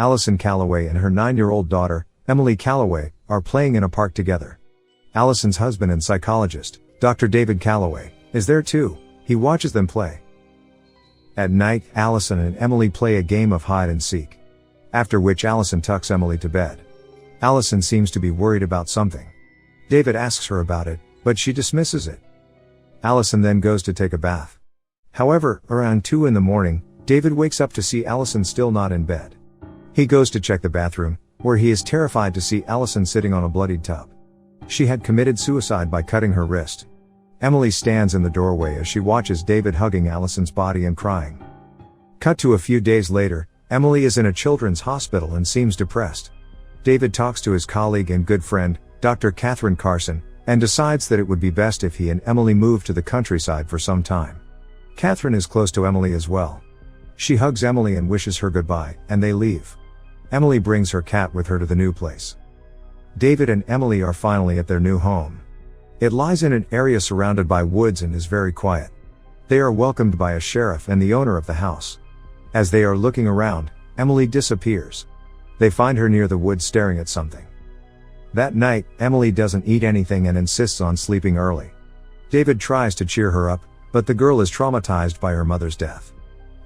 Allison Calloway and her 9-year-old daughter, Emily Calloway, are playing in a park together. Allison's husband and psychologist, Dr. David Calloway, is there too. He watches them play. At night, Allison and Emily play a game of hide and seek. After which Allison tucks Emily to bed. Allison seems to be worried about something. David asks her about it, but she dismisses it. Allison then goes to take a bath. However, around 2 in the morning, David wakes up to see Allison still not in bed. He goes to check the bathroom, where he is terrified to see Allison sitting on a bloodied tub. She had committed suicide by cutting her wrist. Emily stands in the doorway as she watches David hugging Allison's body and crying. Cut to a few days later, Emily is in a children's hospital and seems depressed. David talks to his colleague and good friend, Dr. Catherine Carson, and decides that it would be best if he and Emily moved to the countryside for some time. Catherine is close to Emily as well. She hugs Emily and wishes her goodbye, and they leave. Emily brings her cat with her to the new place. David and Emily are finally at their new home. It lies in an area surrounded by woods and is very quiet. They are welcomed by a sheriff and the owner of the house. As they are looking around, Emily disappears. They find her near the woods staring at something. That night, Emily doesn't eat anything and insists on sleeping early. David tries to cheer her up, but the girl is traumatized by her mother's death.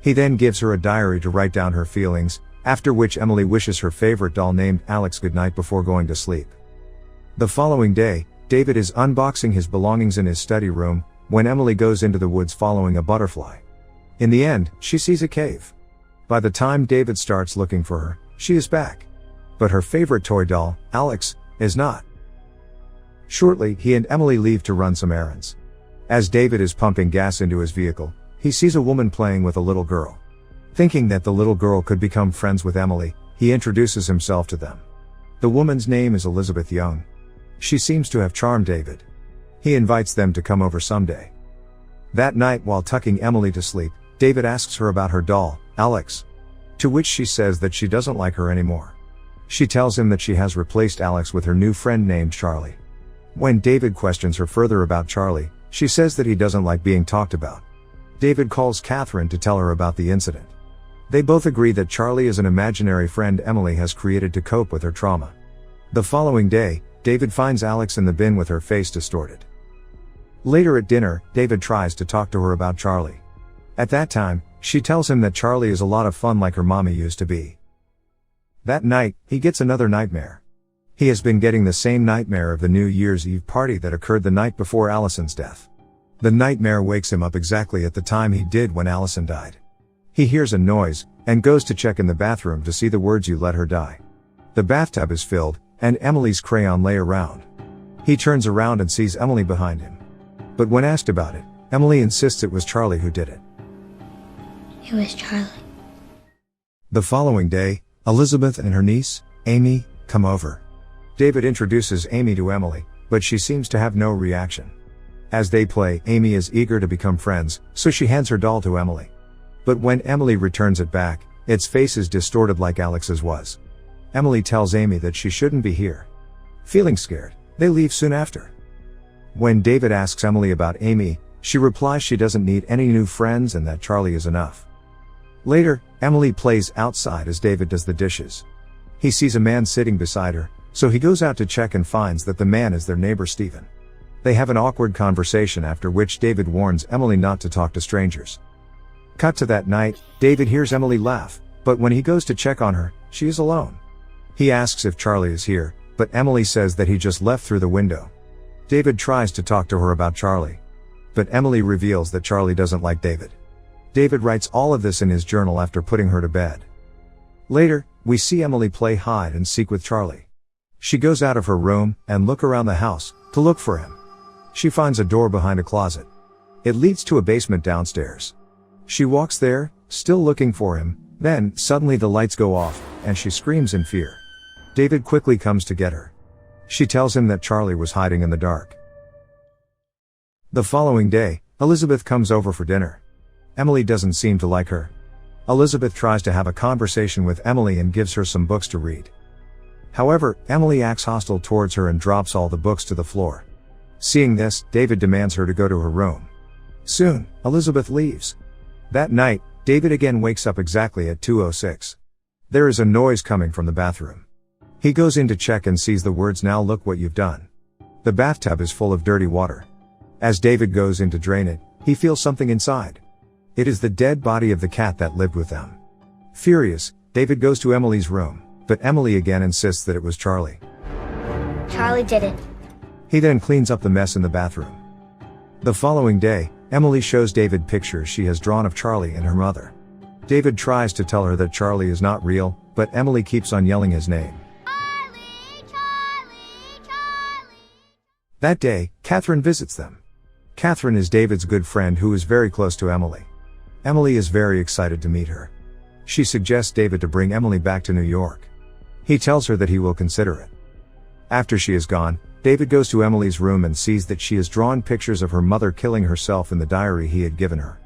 He then gives her a diary to write down her feelings, after which Emily wishes her favorite doll named Alex goodnight before going to sleep. The following day, David is unboxing his belongings in his study room, when Emily goes into the woods following a butterfly. In the end, she sees a cave. By the time David starts looking for her, she is back. But her favorite toy doll, Alex, is not. Shortly, he and Emily leave to run some errands. As David is pumping gas into his vehicle, he sees a woman playing with a little girl. Thinking that the little girl could become friends with Emily, he introduces himself to them. The woman's name is Elizabeth Young. She seems to have charmed David. He invites them to come over someday. That night, while tucking Emily to sleep, David asks her about her doll, Alex. To which she says that she doesn't like her anymore. She tells him that she has replaced Alex with her new friend named Charlie. When David questions her further about Charlie, she says that he doesn't like being talked about. David calls Catherine to tell her about the incident. They both agree that Charlie is an imaginary friend Emily has created to cope with her trauma. The following day, David finds Alex in the bin with her face distorted. Later at dinner, David tries to talk to her about Charlie. At that time, she tells him that Charlie is a lot of fun like her mommy used to be. That night, he gets another nightmare. He has been getting the same nightmare of the New Year's Eve party that occurred the night before Allison's death. The nightmare wakes him up exactly at the time he did when Allison died. He hears a noise, and goes to check in the bathroom to see the words "You let her die." The bathtub is filled, and Emily's crayon lay around. He turns around and sees Emily behind him. But when asked about it, Emily insists it was Charlie who did it. It was Charlie. The following day, Elizabeth and her niece, Amy, come over. David introduces Amy to Emily, but she seems to have no reaction. As they play, Amy is eager to become friends, so she hands her doll to Emily. But when Emily returns it back, its face is distorted like Alex's was. Emily tells Amy that she shouldn't be here. Feeling scared, they leave soon after. When David asks Emily about Amy, she replies she doesn't need any new friends and that Charlie is enough. Later, Emily plays outside as David does the dishes. He sees a man sitting beside her, so he goes out to check and finds that the man is their neighbor Stephen. They have an awkward conversation after which David warns Emily not to talk to strangers. Cut to that night, David hears Emily laugh, but when he goes to check on her, she is alone. He asks if Charlie is here, but Emily says that he just left through the window. David tries to talk to her about Charlie. But Emily reveals that Charlie doesn't like David. David writes all of this in his journal after putting her to bed. Later, we see Emily play hide and seek with Charlie. She goes out of her room and look around the house to look for him. She finds a door behind a closet. It leads to a basement downstairs. She walks there, still looking for him, then, suddenly the lights go off, and she screams in fear. David quickly comes to get her. She tells him that Charlie was hiding in the dark. The following day, Elizabeth comes over for dinner. Emily doesn't seem to like her. Elizabeth tries to have a conversation with Emily and gives her some books to read. However, Emily acts hostile towards her and drops all the books to the floor. Seeing this, David demands her to go to her room. Soon, Elizabeth leaves. That night, David again wakes up exactly at 2:06. There is a noise coming from the bathroom. He goes in to check and sees the words, "Now look what you've done." The bathtub is full of dirty water. As David goes in to drain it, he feels something inside. It is the dead body of the cat that lived with them. Furious, David goes to Emily's room, but Emily again insists that it was Charlie. Charlie did it. He then cleans up the mess in the bathroom. The following day, Emily shows David pictures she has drawn of Charlie and her mother. David tries to tell her that Charlie is not real, but Emily keeps on yelling his name. Charlie. That day, Catherine visits them. Catherine is David's good friend who is very close to Emily. Emily is very excited to meet her. She suggests David to bring Emily back to New York. He tells her that he will consider it. After she is gone, David goes to Emily's room and sees that she has drawn pictures of her mother killing herself in the diary he had given her.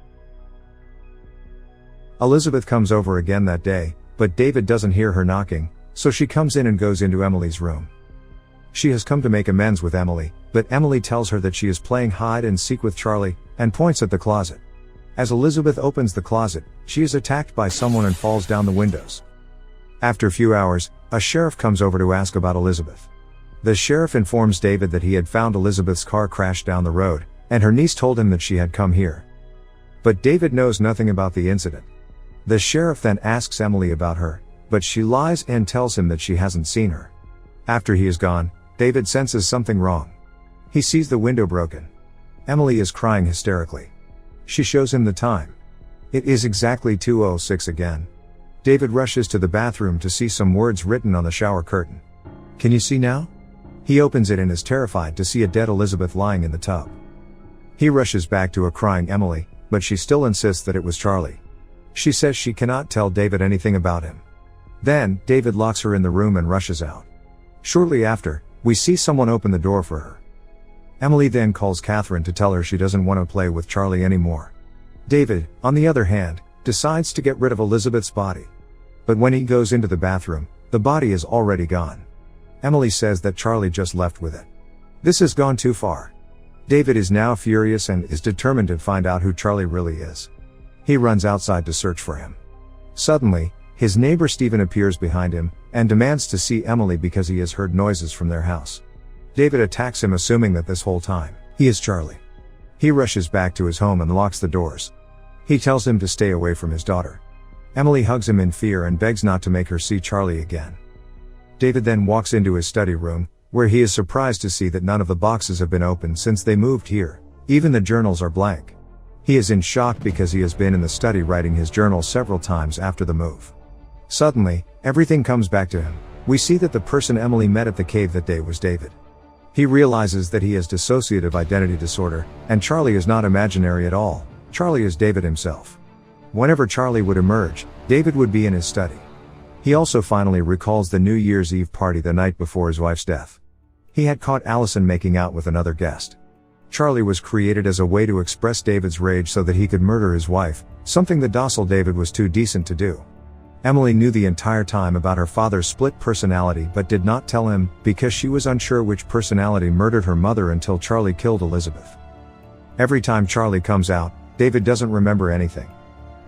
Elizabeth comes over again that day, but David doesn't hear her knocking, so she comes in and goes into Emily's room. She has come to make amends with Emily, but Emily tells her that she is playing hide and seek with Charlie, and points at the closet. As Elizabeth opens the closet, she is attacked by someone and falls down the windows. After a few hours, a sheriff comes over to ask about Elizabeth. The sheriff informs David that he had found Elizabeth's car crashed down the road, and her niece told him that she had come here. But David knows nothing about the incident. The sheriff then asks Emily about her, but she lies and tells him that she hasn't seen her. After he is gone, David senses something wrong. He sees the window broken. Emily is crying hysterically. She shows him the time. It is exactly 2:06 again. David rushes to the bathroom to see some words written on the shower curtain. "Can you see now?" He opens it and is terrified to see a dead Elizabeth lying in the tub. He rushes back to a crying Emily, but she still insists that it was Charlie. She says she cannot tell David anything about him. Then, David locks her in the room and rushes out. Shortly after, we see someone open the door for her. Emily then calls Catherine to tell her she doesn't want to play with Charlie anymore. David, on the other hand, decides to get rid of Elizabeth's body. But when he goes into the bathroom, the body is already gone. Emily says that Charlie just left with it. This has gone too far. David is now furious and is determined to find out who Charlie really is. He runs outside to search for him. Suddenly, his neighbor Stephen appears behind him, and demands to see Emily because he has heard noises from their house. David attacks him, assuming that this whole time, he is Charlie. He rushes back to his home and locks the doors. He tells him to stay away from his daughter. Emily hugs him in fear and begs not to make her see Charlie again. David then walks into his study room, where he is surprised to see that none of the boxes have been opened since they moved here. Even the journals are blank. He is in shock because he has been in the study writing his journal several times after the move. Suddenly, everything comes back to him. We see that the person Emily met at the cave that day was David. He realizes that he has dissociative identity disorder, and Charlie is not imaginary at all. Charlie is David himself. Whenever Charlie would emerge, David would be in his study. He also finally recalls the New Year's Eve party the night before his wife's death. He had caught Allison making out with another guest. Charlie was created as a way to express David's rage so that he could murder his wife, something the docile David was too decent to do. Emily knew the entire time about her father's split personality but did not tell him, because she was unsure which personality murdered her mother until Charlie killed Elizabeth. Every time Charlie comes out, David doesn't remember anything.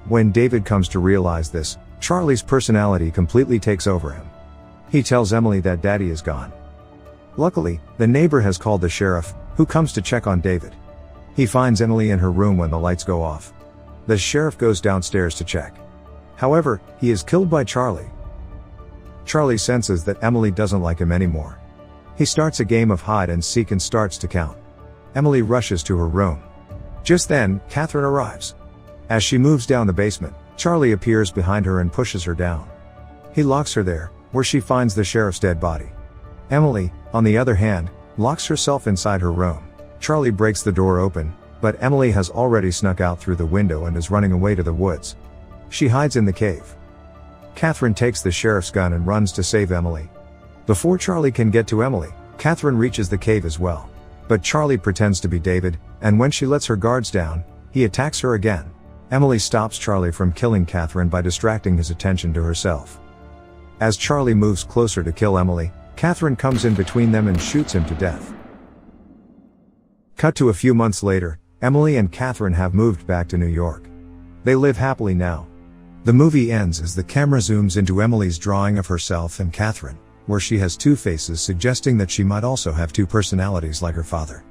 When David comes to realize this, Charlie's personality completely takes over him. He tells Emily that Daddy is gone. Luckily, the neighbor has called the sheriff, who comes to check on David. He finds Emily in her room when the lights go off. The sheriff goes downstairs to check. However, he is killed by Charlie. Charlie senses that Emily doesn't like him anymore. He starts a game of hide and seek and starts to count. Emily rushes to her room. Just then, Catherine arrives. As she moves down the basement, Charlie appears behind her and pushes her down. He locks her there, where she finds the sheriff's dead body. Emily, on the other hand, locks herself inside her room. Charlie breaks the door open, but Emily has already snuck out through the window and is running away to the woods. She hides in the cave. Catherine takes the sheriff's gun and runs to save Emily. Before Charlie can get to Emily, Catherine reaches the cave as well. But Charlie pretends to be David, and when she lets her guards down, he attacks her again. Emily stops Charlie from killing Catherine by distracting his attention to herself. As Charlie moves closer to kill Emily, Catherine comes in between them and shoots him to death. Cut to a few months later, Emily and Catherine have moved back to New York. They live happily now. The movie ends as the camera zooms into Emily's drawing of herself and Catherine, where she has two faces, suggesting that she might also have two personalities like her father.